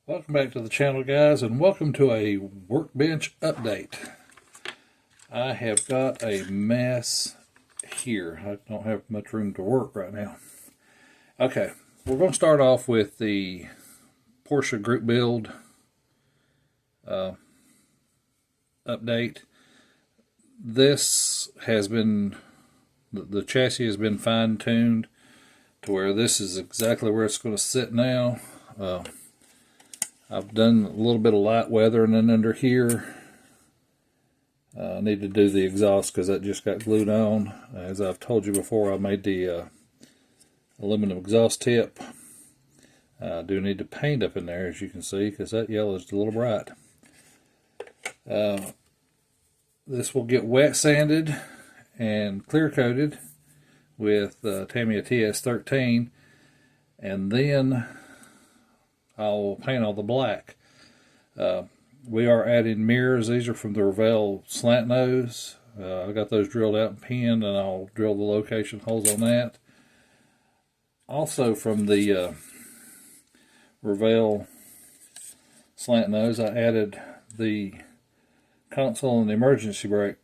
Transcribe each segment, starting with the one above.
Welcome back to the channel, guys, and welcome to a workbench update. I have got a mess here. I don't have much room to work right now. Okay, we're going to start off with the Porsche Group Build update. This has been, the chassis has been fine-tuned to where this is exactly where it's going to sit now. I've done a little bit of light weathering and under here. I need to do the exhaust because that just got glued on. As I've told you before, I made the aluminum exhaust tip. I do need to paint up in there, as you can see, because that yellow is a little bright. This will get wet sanded and clear coated with Tamiya TS13, and then I'll paint all the black. We are adding mirrors. These are from the Revell slant nose. I got those drilled out and pinned, and I'll drill the location holes on that. Also from the Revell slant nose, I added the console and the emergency brake.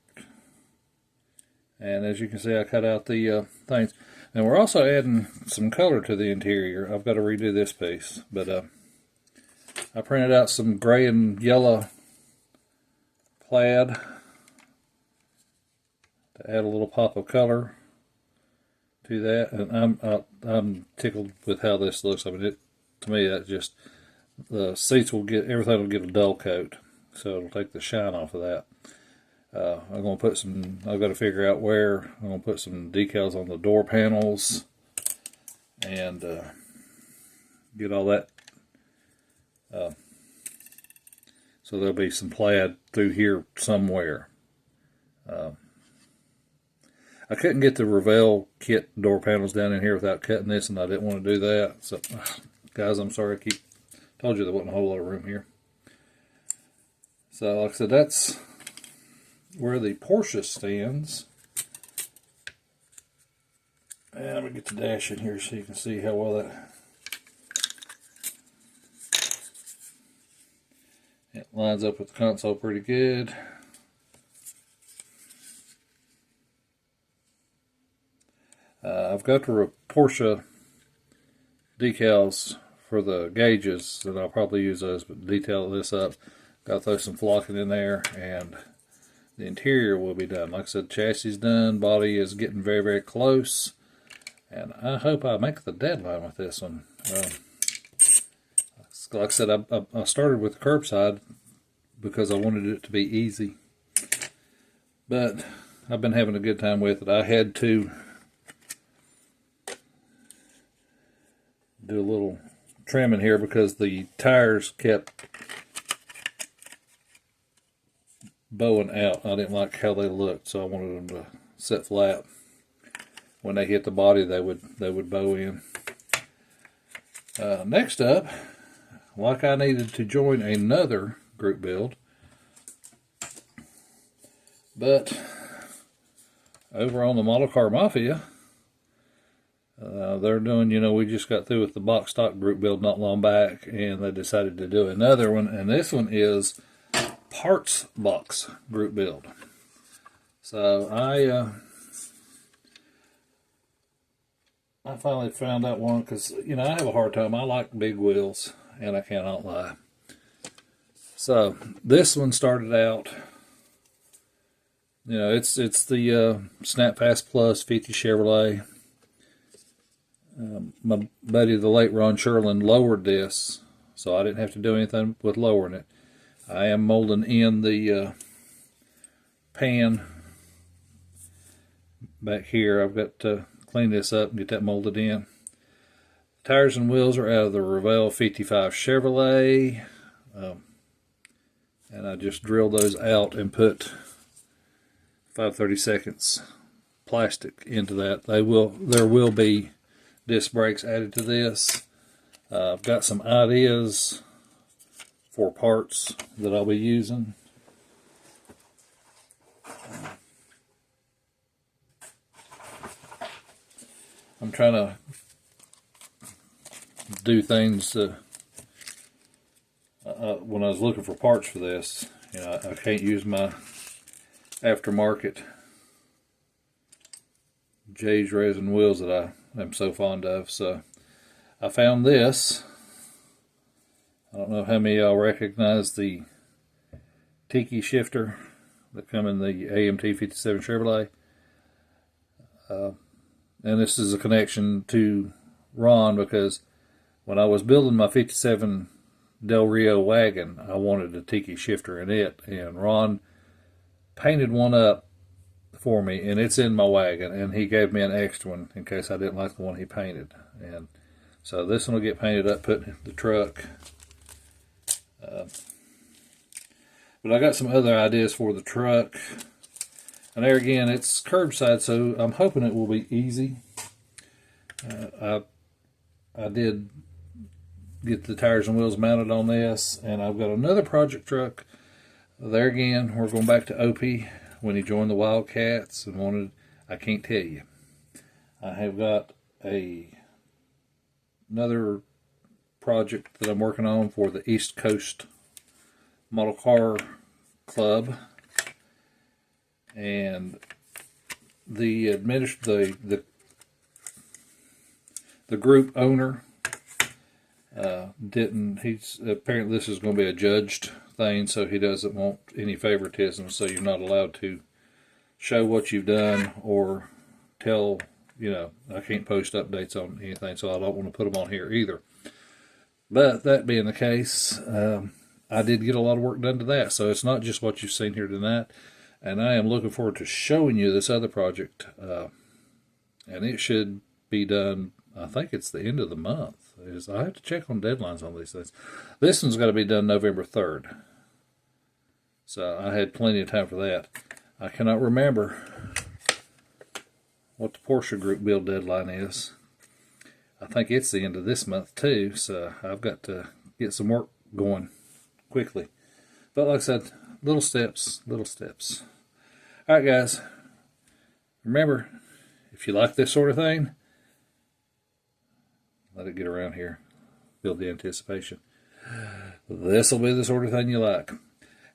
And as you can see, I cut out the things. And we're also adding some color to the interior. I've got to redo this piece, but I printed out some gray and yellow plaid to add a little pop of color to that, and I'm tickled with how this looks. I mean, to me, that just, the seats will get, everything will get a dull coat, so it'll take the shine off of that. I'm going to put some, I've got to figure out where. I'm going to put some decals on the door panels and get all that. So there'll be some plaid through here somewhere. I couldn't get the Revell kit door panels down in here without cutting this, and I didn't want to do that. So, guys, I'm sorry. I told you there wasn't a whole lot of room here. So, like I said, that's where the Porsche stands. And I'm going to get the dash in here so you can see how well that... It lines up with the console pretty good. I've got the Porsche decals for the gauges, and I'll probably use those, but detail this up. Got to throw some flocking in there, and the interior will be done. Like I said, chassis is done, body is getting very, very close, and I hope I make the deadline with this one. Like I said, I started with curbside because I wanted it to be easy, but I've been having a good time with it. I had to do a little trimming here because the tires kept bowing out. I didn't like how they looked, so I wanted them to sit flat. When they hit the body, they would bow in. Next up, like I needed to join another group build, but over on the Model Car Mafia, they're doing, we just got through with the box stock group build not long back, and they decided to do another one, and this one is parts box group build. So I finally found that one because, I have a hard time. I like big wheels, and I cannot lie. So this one started out, it's the Snap Fast Plus 50 Chevrolet. My buddy, the late Ron Sherlin, lowered this, so I didn't have to do anything with lowering it. I am molding in the pan back here. I've got to clean this up and get that molded in. Tires and wheels are out of the Revell 55 Chevrolet. And I just drilled those out and put 5/32 plastic into that. There will be disc brakes added to this. I've got some ideas for parts that I'll be using. I'm trying to do things when I was looking for parts for this, you know, I can't use my aftermarket J's resin wheels that I am so fond of. So I found this. I don't know how many of y'all recognize the Tiki shifter that come in the AMT 57 Chevrolet. And this is a connection to Ron, because when I was building my 57 Del Rio wagon, I wanted a Tiki shifter in it, and Ron painted one up for me, and it's in my wagon, and he gave me an extra one in case I didn't like the one he painted. And so this one will get painted up, put in the truck. But I got some other ideas for the truck. And there again, it's curbside, so I'm hoping it will be easy. I did get the tires and wheels mounted on this, and I've got another project truck. There again, we're going back to Opie when he joined the Wildcats and wanted, I can't tell you. I have got another project that I'm working on for the East Coast Model Car Club, and the group owner he's apparently, this is going to be a judged thing, so he doesn't want any favoritism, so you're not allowed to show what you've done or tell, you know, I can't post updates on anything, so I don't want to put them on here either. But that being the case, I did get a lot of work done to that, so it's not just what you've seen here tonight. And I am looking forward to showing you this other project, and it should be done, I think it's the end of the month. I have to check on deadlines on these things. This one's got to be done November 3rd, so I had plenty of time for that. I cannot remember what the Porsche Group Build deadline is. I think it's the end of this month too, so I've got to get some work going quickly. But like I said, little steps, little steps. Alright guys, remember, if you like this sort of thing, let it get around here. Build the anticipation. This will be the sort of thing you like.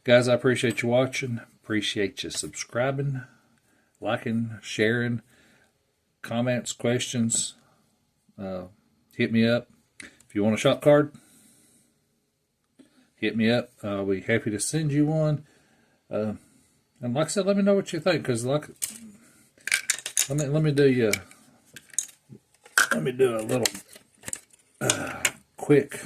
Guys, I appreciate you watching. Appreciate you subscribing, liking, sharing, comments, questions. Hit me up. If you want a shop card, hit me up. I'll be happy to send you one. And like I said, let me know what you think, because let me do a little quick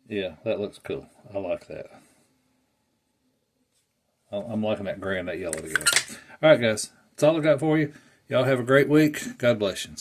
yeah, that looks cool. I like that. I'm liking that gray and that yellow together. Alright guys, that's all I got for you. Y'all have a great week. God bless you.